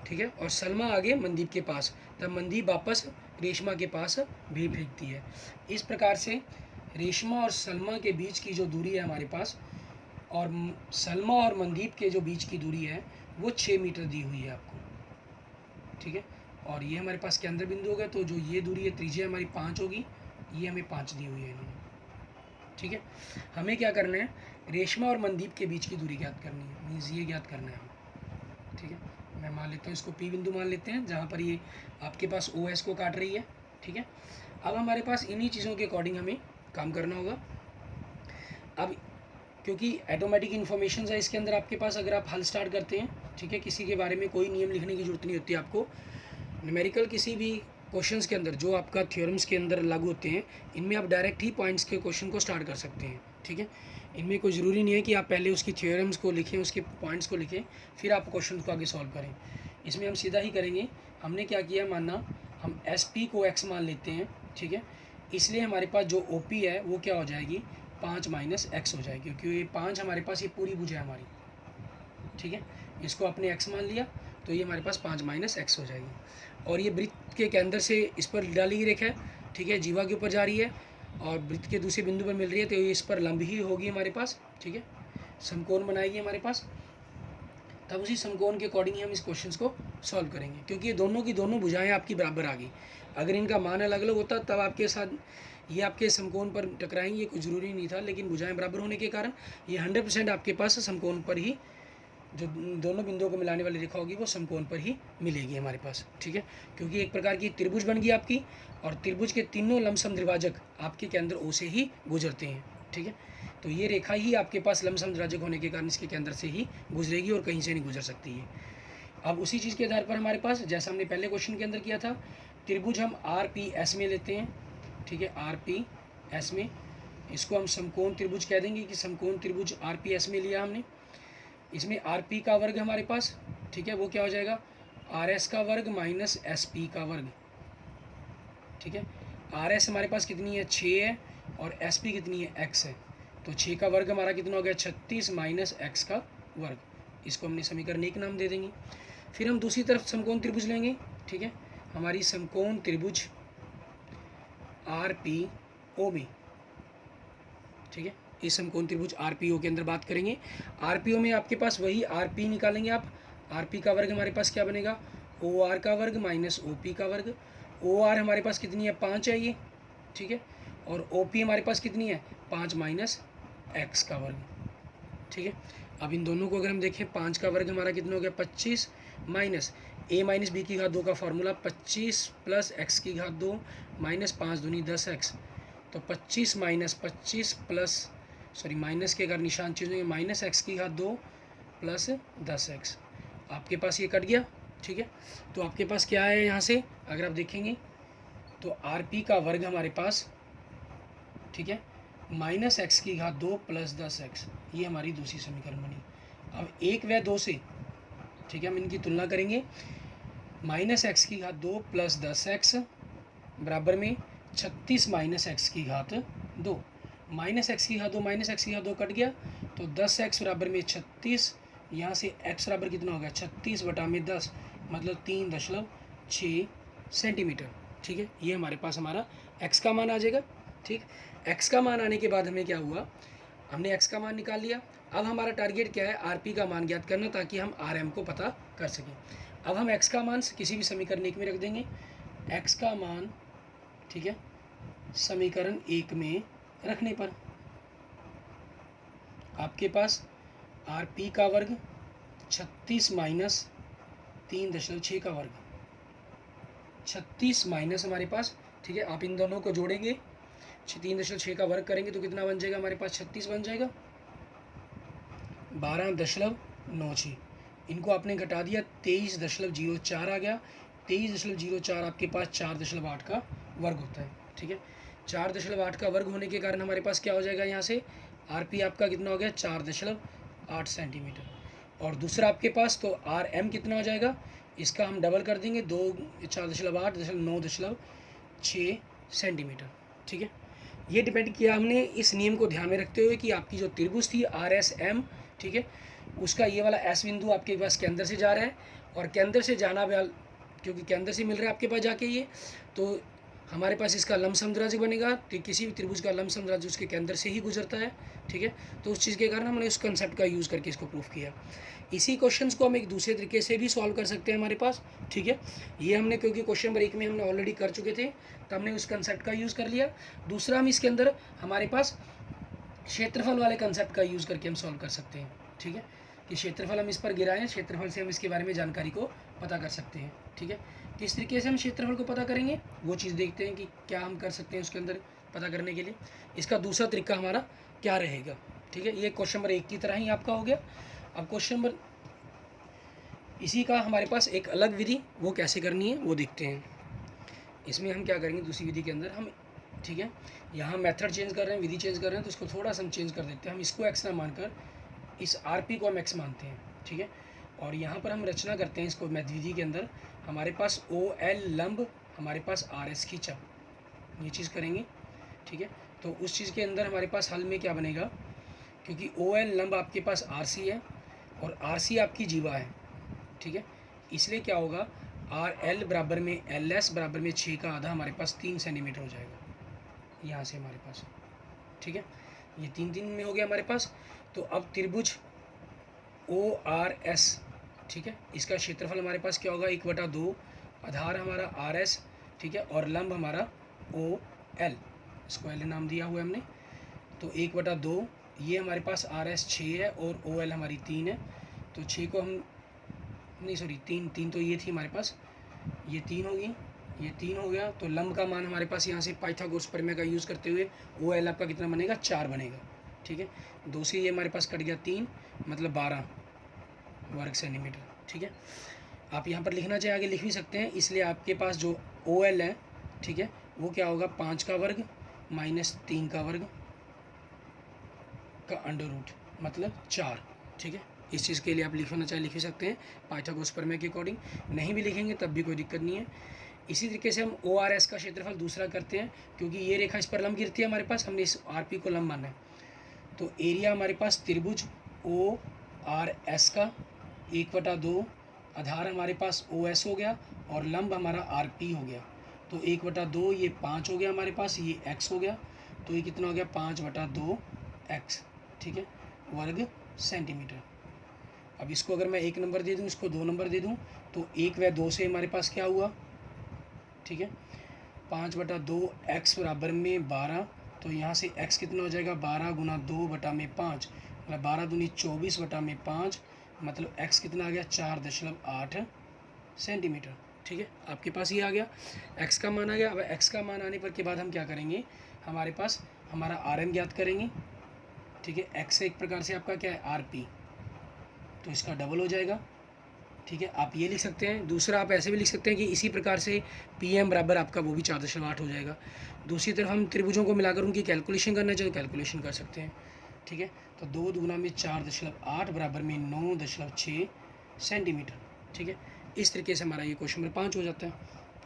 ठीक है, और सलमा आगे मनदीप के पास, तब मनदीप वापस रेशमा के पास भी फेंकती है। इस प्रकार से रेशमा और सलमा के बीच की जो दूरी है हमारे पास, और सलमा और मनदीप के जो बीच की दूरी है वो 6 मीटर दी हुई है आपको, ठीक है, और ये हमारे पास केंद्र बिंदु होगा, तो जो ये दूरी है त्रिज्या हमारी 5 होगी, ये हमें 5 दी हुई है इन्होंने, ठीक है। हमें क्या करना है, रेशमा और मनदीप के बीच की दूरी ज्ञात करनी है, मीन्स ये ज्ञात करना है हमें, ठीक है। मैं मान लेता हूँ इसको पी बिंदु मान लेते हैं जहाँ पर ये आपके पास ओ एस को काट रही है, ठीक है। अब हमारे पास इन्हीं चीज़ों के अकॉर्डिंग हमें काम करना होगा। अब क्योंकि ऑटोमेटिक इन्फॉर्मेशन है इसके अंदर आपके पास, अगर आप हल स्टार्ट करते हैं, ठीक है, किसी के बारे में कोई नियम लिखने की जरूरत नहीं होती आपको, न्यूमेरिकल किसी भी क्वेश्चंस के अंदर जो आपका थ्योरम्स के अंदर लागू होते हैं, इनमें आप डायरेक्ट ही पॉइंट्स के क्वेश्चन को स्टार्ट कर सकते हैं, ठीक है। इनमें कोई ज़रूरी नहीं है कि आप पहले उसकी थ्योरम्स को लिखें, उसके पॉइंट्स को लिखें, फिर आप क्वेश्चन को आगे सॉल्व करें। इसमें हम सीधा ही करेंगे। हमने क्या किया, मानना हम एस पी को एक्स मान लेते हैं, ठीक है, इसलिए हमारे पास जो OP है वो क्या हो जाएगी, 5 माइनस एक्स हो जाएगी, क्योंकि ये 5 हमारे पास ये पूरी भुजा है हमारी, ठीक है। इसको आपने x मान लिया तो ये हमारे पास 5 माइनस एक्स हो जाएगी। और ये वृत्त के केंद्र से इस पर डाली गई रेखा है, ठीक है, जीवा के ऊपर जा रही है और वृत्त के दूसरे बिंदु पर मिल रही है, तो ये इस पर लंब ही होगी हमारे पास, ठीक है, समकोण बनाएगी हमारे पास। तब उसी समकोण के अकॉर्डिंग ही हम इस क्वेश्चन को सॉल्व करेंगे, क्योंकि ये दोनों की दोनों भुजाएं आपकी बराबर आ गई। अगर इनका मान अलग अलग होता तब आपके साथ ये आपके समकोण पर टकराएंगे, ये कुछ ज़रूरी नहीं था, लेकिन भुजाएं बराबर होने के कारण ये 100% आपके पास समकोण पर ही, जो दोनों बिंदुओं को मिलाने वाली रेखा होगी वो समकोण पर ही मिलेगी हमारे पास, ठीक है। क्योंकि एक प्रकार की त्रिभुज बन गई आपकी, और त्रिभुज के तीनों लंबसम द्विभाजक आपके केंद्र O से ही गुजरते हैं, ठीक है। तो ये रेखा ही आपके पास लंबसम द्विभाजक होने के कारण इसके केंद्र से ही गुजरेगी और कहीं से नहीं गुजर सकती है। अब उसी चीज़ के आधार पर हमारे पास, जैसा हमने पहले क्वेश्चन के अंदर किया था, त्रिभुज हम RPS में लेते हैं, ठीक है, RPS में। इसको हम समकोण त्रिभुज कह देंगे कि समकोण त्रिभुज RPS में लिया हमने। इसमें RP का वर्ग हमारे पास, ठीक है, वो क्या हो जाएगा, RS का वर्ग माइनस SP का वर्ग, ठीक है। RS हमारे पास कितनी है, 6 है, और SP कितनी है, x है। तो 6 का वर्ग हमारा कितना हो गया, 36 माइनस x का वर्ग। इसको हमने समीकरण 1 नाम दे देंगे। फिर हम दूसरी तरफ समकोण त्रिभुज लेंगे, ठीक है, हमारी समकोण त्रिभुज RPO में, ठीक है, इस समकोण त्रिभुज RPO के अंदर बात करेंगे। RPO में आपके पास वही RP निकालेंगे आप। RP का वर्ग हमारे पास क्या बनेगा, OR का वर्ग माइनस OP का वर्ग। OR हमारे पास कितनी है, 5 है ये, ठीक है, और OP हमारे पास कितनी है, 5 माइनस एक्स का वर्ग, ठीक है। अब इन दोनों को अगर हम देखें, 5 का वर्ग हमारा कितना हो गया, 25 माइनस a माइनस बी की घात 2 का फार्मूला 25 प्लस x की घात 2 माइनस 5 दूनी 10x। तो 25 माइनस 25 प्लस, सॉरी, माइनस के अगर निशान चेंज होंगे, माइनस x की घात 2 प्लस 10x। आपके पास ये कट गया, ठीक है। तो आपके पास क्या है यहाँ से, अगर आप देखेंगे तो RP का वर्ग हमारे पास, ठीक है, माइनस एक्स की घात 2 प्लस 10x, ये हमारी दूसरी समीकरण बनी। अब 1 व 2 से, ठीक है, हम इनकी तुलना करेंगे। माइनस एक्स की घात 2 प्लस 10x बराबर में 36 माइनस एक्स की घात 2। माइनस एक्स की घात 2 माइनस एक्स की घात 2 कट गया, तो 10x बराबर में 36, यहाँ से x बराबर कितना हो गया, 36 बटा में 10, मतलब 3.6 सेंटीमीटर, ठीक है। ये हमारे पास हमारा x का मान आ जाएगा, ठीक। x का मान आने के बाद हमें क्या हुआ, हमने x का मान निकाल लिया। अब हमारा टारगेट क्या है, RP का मान ज्ञात करना, ताकि हम RM को पता कर सकें। अब हम x का मान किसी भी समीकरण 1 में रख देंगे। x का मान, ठीक है, समीकरण 1 में रखने पर आपके पास RP का वर्ग 36 माइनस 3.6 का वर्ग, 36 माइनस हमारे पास, ठीक है, आप इन दोनों को जोड़ेंगे, 3.6 का वर्ग करेंगे तो कितना बन जाएगा हमारे पास, 36 बन जाएगा, 12.96। इनको आपने घटा दिया, 23.04 आ गया। 23.04 आपके पास 4.8 का वर्ग होता है, ठीक है। 4.8 का वर्ग होने के कारण हमारे पास क्या हो जाएगा, यहाँ से RP आपका कितना हो गया, 4.8 सेंटीमीटर। और दूसरा आपके पास तो RM कितना हो जाएगा, इसका हम डबल कर देंगे, 4.8 9.6 सेंटीमीटर, ठीक है। ये डिपेंड किया हमने इस नियम को ध्यान में रखते हुए कि आपकी जो त्रिभुज थी RSM, ठीक है, उसका ये वाला S बिंदु आपके पास केंद्र से जा रहा है, और केंद्र से जाना, क्योंकि केंद्र से मिल रहा है आपके पास जाके ये, तो हमारे पास इसका लंबसम द्विभाजक बनेगा। तो किसी भी त्रिभुज का लंबसम द्विभाजक उसके केंद्र से ही गुजरता है, ठीक है। तो उस चीज़ के कारण हमने उस कंसेप्ट का यूज़ करके इसको प्रूफ किया। इसी क्वेश्चंस को हम एक दूसरे तरीके से भी सॉल्व कर सकते हैं हमारे पास, ठीक है। ये हमने, क्योंकि क्वेश्चन नंबर 1 में हमने ऑलरेडी कर चुके थे, तो हमने उस कंसेप्ट का यूज़ कर लिया। दूसरा, हम इसके अंदर हमारे पास क्षेत्रफल वाले कंसेप्ट का यूज़ करके हम सॉल्व कर सकते हैं, ठीक है, कि क्षेत्रफल हम इस पर गिराएं, क्षेत्रफल से हम इसके बारे में जानकारी को पता कर सकते हैं, ठीक है। किस तरीके से हम क्षेत्रफल को पता करेंगे वो चीज़ देखते हैं कि क्या हम कर सकते हैं उसके अंदर पता करने के लिए। इसका दूसरा तरीका हमारा क्या रहेगा, ठीक है। ये क्वेश्चन नंबर 1 की तरह ही आपका हो गया। अब क्वेश्चन नंबर, इसी का हमारे पास एक अलग विधि, वो कैसे करनी है वो देखते हैं। इसमें हम क्या करेंगे, दूसरी विधि के अंदर हम, ठीक है, यहाँ मेथड चेंज कर रहे हैं, विधि चेंज कर रहे हैं, तो इसको थोड़ा सा हम चेंज कर देते हैं। हम इसको x ना मानकर इस RP को हम x मानते हैं, ठीक है। और यहाँ पर हम रचना करते हैं इसको मैथ विधि के अंदर, हमारे पास OL लंब, हमारे पास RS की चाप, ये चीज़ करेंगे। ठीक है। तो उस चीज़ के अंदर हमारे पास हल में क्या बनेगा, क्योंकि ओ एल लंब आपके पास आर सी है और आर सी आपकी जीवा है, ठीक है, इसलिए क्या होगा, आर एल बराबर में एल एस बराबर में 6 का आधा हमारे पास 3 सेंटीमीटर हो जाएगा यहाँ से हमारे पास, ठीक है। ये 3 में हो गया हमारे पास। तो अब त्रिभुज ओ आर एस, ठीक है, इसका क्षेत्रफल हमारे पास क्या होगा, 1/2, आधार हमारा आर एस, ठीक है, और लंब हमारा ओ एल, इसको एल नाम दिया हुआ है हमने। तो 1/2 ये हमारे पास आर एस 6 है और ओ एल हमारी 3 है। तो 6 को हम नहीं, सॉरी 3 तो ये थी हमारे पास, ये 3 होगी, ये 3 हो गया। तो लंब का मान हमारे पास यहाँ से पाइथागोरस प्रमेय का यूज़ करते हुए ओ एल आपका कितना बनेगा, 4 बनेगा, ठीक है। 2 से ये हमारे पास कट गया 3, मतलब 12 वर्ग सेंटीमीटर, ठीक है। आप यहाँ पर लिखना चाहे आगे लिख भी सकते हैं, इसलिए आपके पास जो ओ एल है, ठीक है, वो क्या होगा, 5 का वर्ग माइनस 3 का वर्ग का अंडर रूट, मतलब 4, ठीक है। इस चीज़ के लिए आप लिखना चाहे लिख भी सकते हैं पाइथागोरस प्रमेय के अकॉर्डिंग, नहीं भी लिखेंगे तब भी कोई दिक्कत नहीं है। इसी तरीके से हम ओ आर एस का क्षेत्रफल दूसरा करते हैं, क्योंकि ये रेखा इस पर लंब गिरती है हमारे पास, हमने इस आर पी को लंब माना है। तो एरिया हमारे पास त्रिभुज ओ आर एस का 1/2, आधार हमारे पास ओ एस हो गया और लंब हमारा आर पी हो गया। तो 1/2 ये 5 हो गया हमारे पास, ये एक्स हो गया, तो ये कितना हो गया, 5/2 एक्स, ठीक है, वर्ग सेंटीमीटर। अब इसको अगर मैं 1 नंबर दे दूँ, इसको 2 नंबर दे दूँ, तो 1 व 2 से हमारे पास क्या हुआ, ठीक है, 5/2 एक्स बराबर में 12। तो यहाँ से x कितना हो जाएगा, 12 × 2/5, मतलब 12 दूनी 24/5, मतलब x कितना आ गया, 4.8 सेंटीमीटर, ठीक है। आपके पास ये आ गया, x का मान आ गया। अब x का मान आने पर के बाद हम क्या करेंगे, हमारे पास हमारा आर एम ज्ञात करेंगे, ठीक है। x एक प्रकार से आपका क्या है, आर पी, तो इसका डबल हो जाएगा, ठीक है। आप ये लिख सकते हैं। दूसरा आप ऐसे भी लिख सकते हैं कि इसी प्रकार से पी एम बराबर आपका वो भी 4.8 हो जाएगा। दूसरी तरफ हम त्रिभुजों को मिलाकर उनकी कैलकुलेशन करना चाहे तो कैलकुलेशन कर सकते हैं, ठीक है। तो 2 दूना में 4.8 बराबर में 9.6 सेंटीमीटर, ठीक है। इस तरीके से हमारा ये क्वेश्चन नंबर 5 हो जाता है,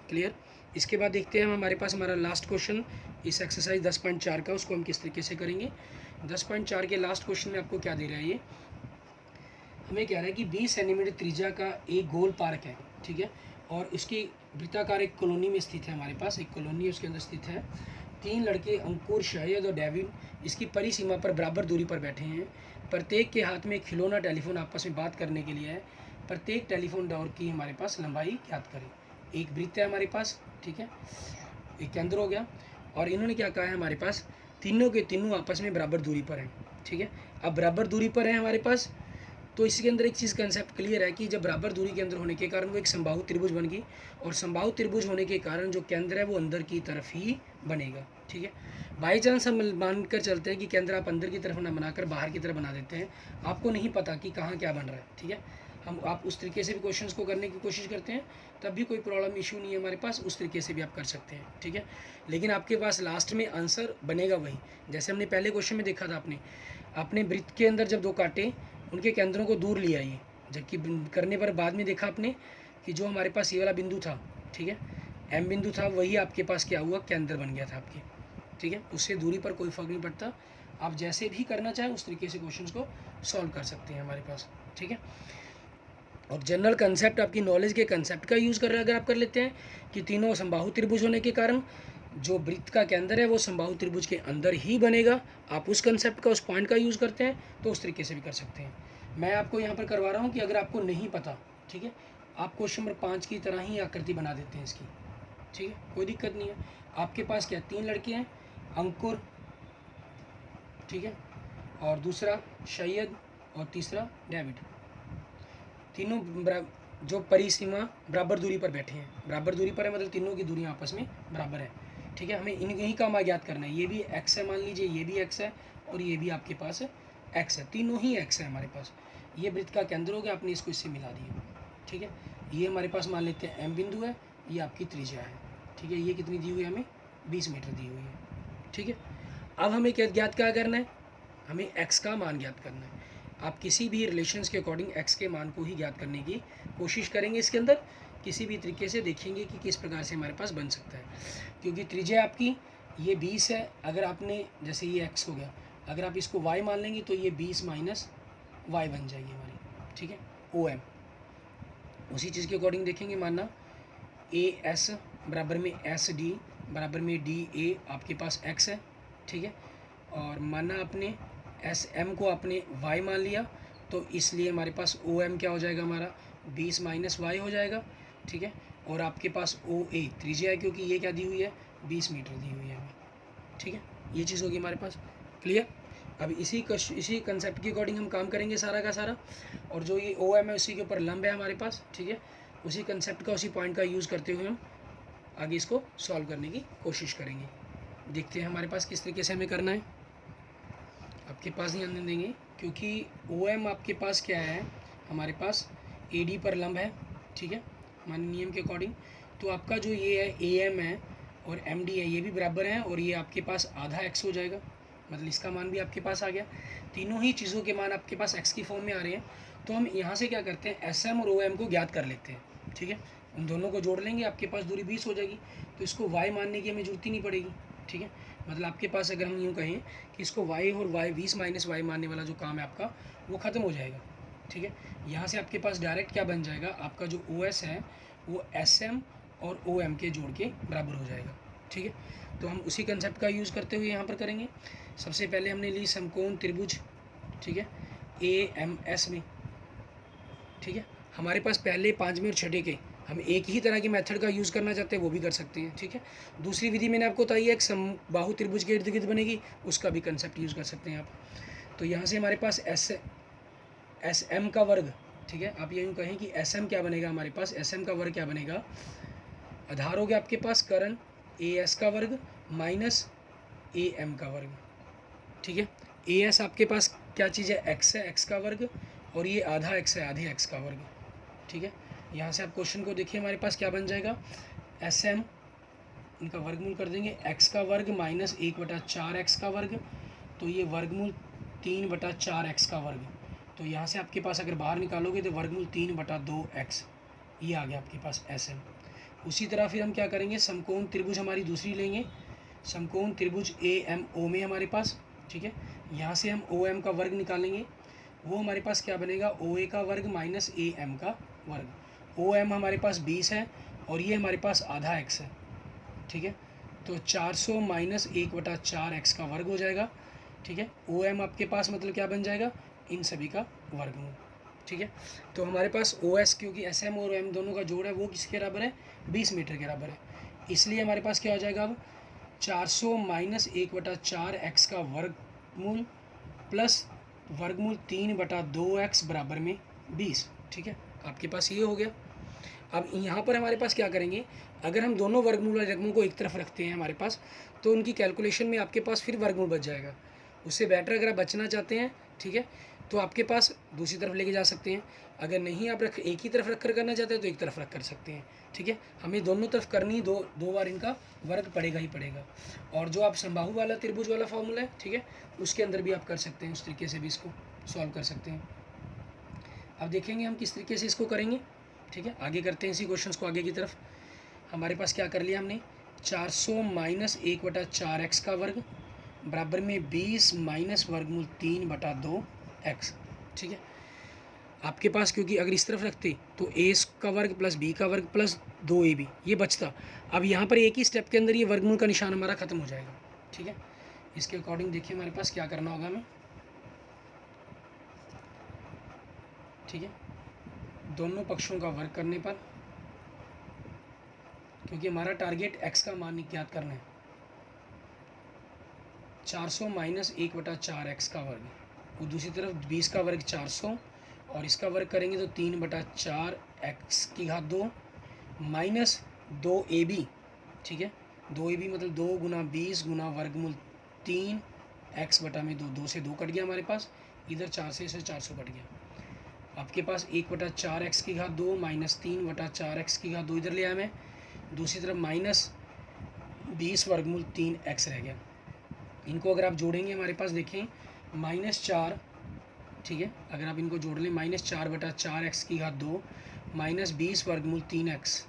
क्लियर। इसके बाद देखते हैं हम, हमारे पास हमारा लास्ट क्वेश्चन इस एक्सरसाइज 10.4 का, उसको हम किस तरीके से करेंगे। 10.4 के लास्ट क्वेश्चन में आपको क्या दे रहा है, ये हमें कह रहा है कि 20 सेंटीमीटर त्रिज्या का एक गोल पार्क है, ठीक है, और उसकी वृत्ताकार एक कॉलोनी में स्थित है, हमारे पास एक कॉलोनी उसके अंदर स्थित है। 3 लड़के अंकुर, शायद और डेविड इसकी परिसीमा पर बराबर दूरी पर बैठे हैं। प्रत्येक के हाथ में एक खिलौना टेलीफोन आपस में बात करने के लिए है। प्रत्येक टेलीफोन टावर की हमारे पास लंबाई ज्ञात करें। एक वृत्त है हमारे पास, ठीक है, एक केंद्र हो गया, और इन्होंने क्या कहा है, हमारे पास तीनों के तीनों आपस में बराबर दूरी पर हैं, ठीक है। अब बराबर दूरी पर है हमारे पास, तो इसके अंदर एक चीज़ कंसेप्ट क्लियर है कि जब बराबर दूरी के अंदर होने के कारण वो एक समबाहु त्रिभुज बन गई, और समबाहु त्रिभुज होने के कारण जो केंद्र है वो अंदर की तरफ ही बनेगा, ठीक है। बाई चांस हम मानकर चलते हैं कि केंद्र आप अंदर की तरफ ना बनाकर बाहर की तरफ बना देते हैं, आपको नहीं पता कि कहाँ क्या बन रहा है, ठीक है। आप उस तरीके से भी क्वेश्चंस को करने की कोशिश करते हैं, तब भी कोई प्रॉब्लम इशू नहीं है हमारे पास, उस तरीके से भी आप कर सकते हैं, ठीक है। लेकिन आपके पास लास्ट में आंसर बनेगा वही, जैसे हमने पहले क्वेश्चन में देखा था, आपने वृत्त के अंदर जब 2 काटे, उनके केंद्रों को दूर लिया ये, जबकि करने पर बाद में देखा आपने कि जो हमारे पास ये वाला बिंदु था, ठीक है, एम बिंदु था, वही आपके पास क्या हुआ, केंद्र बन गया था आपके, ठीक है। उससे दूरी पर कोई फर्क नहीं पड़ता, आप जैसे भी करना चाहें उस तरीके से क्वेश्चंस को सॉल्व कर सकते हैं हमारे पास, ठीक है। और जनरल कंसेप्ट आपकी नॉलेज के कंसेप्ट का यूज़ कर रहे हैं अगर आप कर लेते हैं कि तीनों समबाहु त्रिभुज होने के कारण जो वृत्त का केंद्र है वो समबाहु त्रिभुज के अंदर ही बनेगा, आप उस कंसेप्ट का, उस पॉइंट का यूज़ करते हैं तो उस तरीके से भी कर सकते हैं। मैं आपको यहाँ पर करवा रहा हूँ कि अगर आपको नहीं पता, ठीक है, आप क्वेश्चन नंबर 5 की तरह ही आकृति बना देते हैं इसकी, ठीक है, कोई दिक्कत नहीं है। आपके पास क्या 3 लड़के हैं, अंकुर, ठीक है, और दूसरा सैयद और तीसरा डेविड, तीनों जो परिसीमा बराबर दूरी पर बैठे हैं, बराबर दूरी पर है मतलब तीनों की दूरियां आपस में बराबर है, ठीक है। हमें इन्हीं का मान ज्ञात करना है। ये भी x है, मान लीजिए ये भी x है और ये भी आपके पास x है, तीनों ही x है हमारे पास। ये वृत्त का केंद्र हो गया, आपने इसको इससे मिला दिया, ठीक है। ये हमारे पास मान लेते हैं m बिंदु है, ये आपकी त्रिज्या है, ठीक है। ये कितनी दी हुई है हमें, 20 मीटर दी हुई है, ठीक है। अब हमें क्या ज्ञात क्या करना है, हमें x का मान ज्ञात करना है। आप किसी भी रिलेशंस के अकॉर्डिंग x के मान को ही ज्ञात करने की कोशिश करेंगे, इसके अंदर किसी भी तरीके से देखेंगे कि किस प्रकार से हमारे पास बन सकता है, क्योंकि त्रिज्या आपकी ये 20 है, अगर आपने जैसे ये x हो गया, अगर आप इसको y मान लेंगे तो ये 20 माइनस y बन जाएगी हमारी, ठीक है, OM। उसी चीज़ के अकॉर्डिंग देखेंगे, मानना AS बराबर में SD बराबर में DA आपके पास x है, ठीक है, और माना आपने SM को आपने y मान लिया, तो इसलिए हमारे पास OM क्या हो जाएगा हमारा 20 माइनस y हो जाएगा, ठीक है, और आपके पास OA त्रिज्या है, क्योंकि ये क्या दी हुई है 20 मीटर दी हुई है हमें, ठीक है, ये चीज़ होगी हमारे पास। क्लियर। अब इसी कंसेप्ट के अकॉर्डिंग हम काम करेंगे सारा का सारा, और जो ये OM है उसी के ऊपर लंब है हमारे पास, ठीक है, उसी कंसेप्ट का उसी पॉइंट का यूज़ करते हुए हम आगे इसको सॉल्व करने की कोशिश करेंगे। देखते हैं हमारे पास किस तरीके से हमें करना है। आपके पास ध्यान देंगे, क्योंकि OM आपके पास क्या है, हमारे पास AD पर लंब है, ठीक है, हमारे नियम के अकॉर्डिंग। तो आपका जो ये है AM है और MD है, ये भी बराबर हैं, और ये आपके पास आधा x हो जाएगा, मतलब इसका मान भी आपके पास आ गया। तीनों ही चीज़ों के मान आपके पास x की फॉर्म में आ रहे हैं। तो हम यहाँ से क्या करते हैं, SM और OM को ज्ञात कर लेते हैं, ठीक है, उन दोनों को जोड़ लेंगे, आपके पास दूरी 20 हो जाएगी, तो इसको y मानने की हमें जरूरत ही नहीं पड़ेगी, ठीक है। मतलब आपके पास अगर हम यूँ कहें कि इसको y और y 20 माइनस y मानने वाला जो काम है आपका, वो ख़त्म हो जाएगा, ठीक है। यहाँ से आपके पास डायरेक्ट क्या बन जाएगा, आपका जो OS है वो SM और OM के जोड़ के बराबर हो जाएगा, ठीक है। तो हम उसी कंसेप्ट का यूज़ करते हुए यहाँ पर करेंगे। सबसे पहले हमने ली समकोण त्रिभुज, ठीक है, AMS में, ठीक है। हमारे पास पहले 5वें और 6ठे के हम एक ही तरह के मेथड का यूज़ करना चाहते हैं, वो भी कर सकते हैं, ठीक है। दूसरी विधि मैंने आपको बताई है, एक समबाहु त्रिभुज के इर्द गिर्द बनेगी, उसका भी कंसेप्ट यूज़ कर सकते हैं आप। तो यहाँ से हमारे पास SM का वर्ग, ठीक है, आप यूँ कहें कि SM क्या बनेगा, हमारे पास SM का वर्ग क्या बनेगा, आधार हो गया आपके पास करण AS का वर्ग माइनस AM का वर्ग, ठीक है। AS आपके पास क्या चीज़ है, x है, x का वर्ग, और ये आधा x है, आधे x का वर्ग, ठीक है। यहाँ से आप क्वेश्चन को देखिए, हमारे पास क्या बन जाएगा, SM इनका वर्गमूल कर देंगे, x का वर्ग माइनस 1/4 x का वर्ग, तो ये वर्गमूल 3/4 x का वर्ग। तो यहाँ से आपके पास अगर बाहर निकालोगे तो वर्गमूल 3/2x, ये आ गया आपके पास SM। उसी तरह फिर हम क्या करेंगे, समकोण त्रिभुज हमारी दूसरी लेंगे, समकोण त्रिभुज AMO में हमारे पास, ठीक है, यहाँ से हम OM का वर्ग निकालेंगे, वो हमारे पास क्या बनेगा, OA का वर्ग माइनस AM का वर्ग। OM हमारे पास 20 है और ये हमारे पास आधा x है, ठीक है, तो 400 माइनस 1/4 x का वर्ग हो जाएगा, ठीक है। OM आपके पास मतलब क्या बन जाएगा, इन सभी का वर्गमूल, ठीक है। तो हमारे पास OS, क्योंकि SM और OM दोनों का जोड़ है, वो किसके बराबर है, 20 मीटर के बराबर है, इसलिए हमारे पास क्या हो जाएगा अब 400 माइनस 1/4 x का वर्गमूल प्लस वर्गमूल 3/2x बराबर में 20, ठीक है, आपके पास ये हो गया। अब यहाँ पर हमारे पास क्या करेंगे, अगर हम दोनों वर्गमूल वाले रकमों को एक तरफ रखते हैं हमारे पास, तो उनकी कैलकुलेशन में आपके पास फिर वर्गमूल बच जाएगा। उससे बेटर अगर आप बचना चाहते हैं, ठीक है, तो आपके पास दूसरी तरफ लेके जा सकते हैं। अगर नहीं आप एक ही तरफ रख कर करना चाहते हैं तो एक तरफ रख कर सकते हैं, ठीक है। हमें दोनों तरफ करनी, दो बार इनका वर्ग पड़ेगा ही पड़ेगा। और जो आप समबाहु वाला त्रिभुज वाला फॉर्मूला है, ठीक है, उसके अंदर भी आप कर सकते हैं, उस तरीके से भी इसको सॉल्व कर सकते हैं। अब देखेंगे हम किस तरीके से इसको करेंगे, ठीक है। आगे करते हैं इसी क्वेश्चंस को आगे की तरफ। हमारे पास क्या कर लिया हमने, 400 माइनस 1/4 x का वर्ग बराबर में 20 माइनस वर्गमूल 3/2x, ठीक है। आपके पास क्योंकि अगर इस तरफ रखते तो a का वर्ग प्लस b का वर्ग प्लस 2ab ये बचता। अब यहाँ पर एक ही स्टेप के अंदर ये वर्गमूल का निशान हमारा ख़त्म हो जाएगा, ठीक है। इसके अकॉर्डिंग देखिए हमारे पास क्या करना होगा हमें, ठीक है, दोनों पक्षों का वर्ग करने पर, क्योंकि हमारा टारगेट x का मान ज्ञात करना है, 400 माइनस 1/4 x का वर्ग, और दूसरी तरफ 20 का वर्ग 400, और इसका वर्ग करेंगे तो 3/4 x की घात 2 माइनस 2ab, ठीक है, 2ab मतलब 2 गुना 20 गुना वर्गमूल 3 x बटा में 2, 2 से 2 कट गया हमारे पास, इधर 4 से 400 कट गया। आपके पास 1/4 x की घात 2 माइनस 3/4 x की घात 2 इधर ले आया मैं, दूसरी तरफ माइनस 20 वर्गमूल 3x रह गया। इनको अगर आप जोड़ेंगे हमारे पास देखें -4, ठीक है, अगर आप इनको जोड़ लें -4/4 x की घात 2 माइनस 20 वर्गमूल 3x,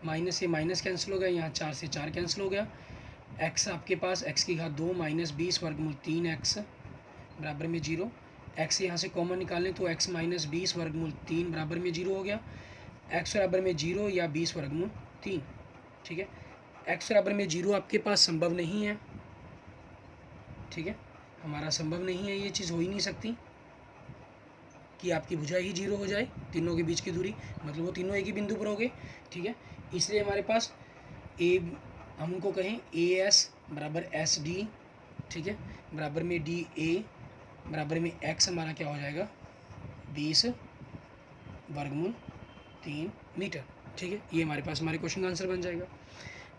माइनस ये माइनस कैंसिल हो गया, यहाँ 4 से 4 कैंसिल हो गया, एक्स आपके पास x की घात 2 माइनस 20 वर्गमूल 3x बराबर में 0। x यहाँ से कॉमन निकालें तो x माइनस 20 वर्गमूल 3 बराबर में 0 हो गया। x बराबर में 0 या 20 वर्गमूल 3, ठीक है। x बराबर में 0 आपके पास संभव नहीं है, ठीक है, हमारा संभव नहीं है, ये चीज़ हो ही नहीं सकती कि आपकी भुजा ही 0 हो जाए, तीनों के बीच की दूरी, मतलब वो तीनों एक ही बिंदु पर हो गए, ठीक है। इसलिए हमारे पास ए, हम उनको कहें AS बराबर SD, ठीक है, बराबर में DA बराबर में x हमारा क्या हो जाएगा 20 वर्गमूल 3 मीटर, ठीक है। ये हमारे पास हमारे क्वेश्चन का आंसर बन जाएगा।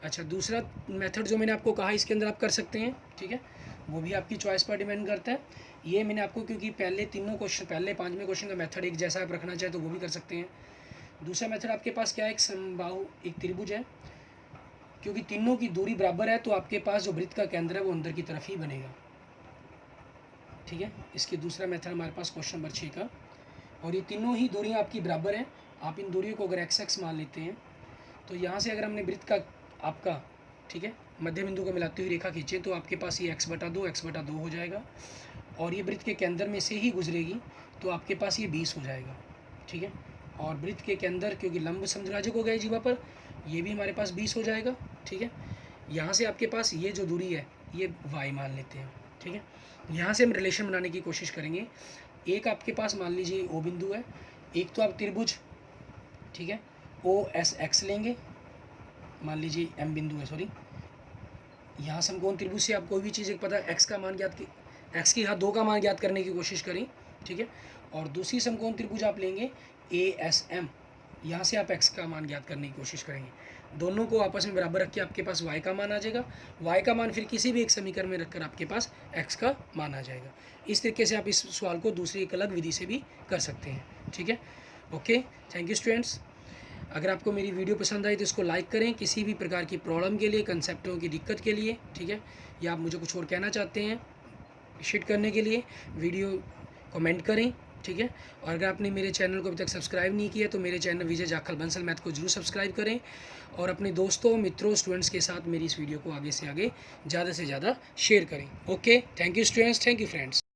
अच्छा, दूसरा मेथड जो मैंने आपको कहा इसके अंदर आप कर सकते हैं, ठीक है, वो भी आपकी चॉइस पर डिपेंड करता है। ये मैंने आपको, क्योंकि पहले 5वें क्वेश्चन का मेथड एक जैसा आप रखना चाहे तो वो भी कर सकते हैं। दूसरा मेथड आपके पास क्या है, एक समबाहु एक त्रिभुज है, क्योंकि तीनों की दूरी बराबर है तो आपके पास जो वृत्त का केंद्र है वो अंदर की तरफ ही बनेगा, ठीक है। इसकी दूसरा मेथड हमारे पास क्वेश्चन नंबर 6 का, और ये तीनों ही दूरियां आपकी बराबर हैं। आप इन दूरियों को अगर x मान लेते हैं तो यहाँ से अगर हमने वृत्त का आपका, ठीक है, मध्य बिंदु को मिलाती हुई रेखा खींचे तो आपके पास ये x/2 हो जाएगा, और ये वृत्त के केंद्र में से ही गुजरेगी तो आपके पास ये 20 हो जाएगा, ठीक है। और वृत्त के केंद्र, क्योंकि लंब समद्विभाजक हो गया जीवा पर, ये भी हमारे पास 20 हो जाएगा, ठीक है। यहाँ से आपके पास ये जो दूरी है ये y मान लेते हैं, ठीक है। यहाँ से हम रिलेशन बनाने की कोशिश करेंगे। एक आपके पास मान लीजिए O बिंदु है, एक तो आप त्रिभुज, ठीक है, OSX लेंगे, मान लीजिए M बिंदु है, सॉरी, यहाँ से हम कौन त्रिभुज से आप कोई भी चीज़ एक पता x का मान ज्ञात, x की घात 2 का मान ज्ञात करने की कोशिश करें, ठीक है। और दूसरी समकोण त्रिभुज आप लेंगे ASM, यहाँ से आप x का मान ज्ञात करने की कोशिश करेंगे। दोनों को आपस में बराबर रख के आपके पास y का मान आ जाएगा, y का मान फिर किसी भी एक समीकरण में रखकर आपके पास x का मान आ जाएगा। इस तरीके से आप इस सवाल को दूसरी एक अलग विधि से भी कर सकते हैं, ठीक है। Okay, thank you students. अगर आपको मेरी वीडियो पसंद आई तो इसको लाइक करें, किसी भी प्रकार की प्रॉब्लम के लिए, कंसेप्टों की दिक्कत के लिए, ठीक है, या आप मुझे कुछ और कहना चाहते हैं शेयर करने के लिए, वीडियो कमेंट करें, ठीक है। और अगर आपने मेरे चैनल को अभी तक सब्सक्राइब नहीं किया तो मेरे चैनल विजय जाखल बंसल मैथ को जरूर सब्सक्राइब करें, और अपने दोस्तों, मित्रों, स्टूडेंट्स के साथ मेरी इस वीडियो को आगे से आगे ज़्यादा से ज़्यादा शेयर करें। Okay, thank you students, thank you friends.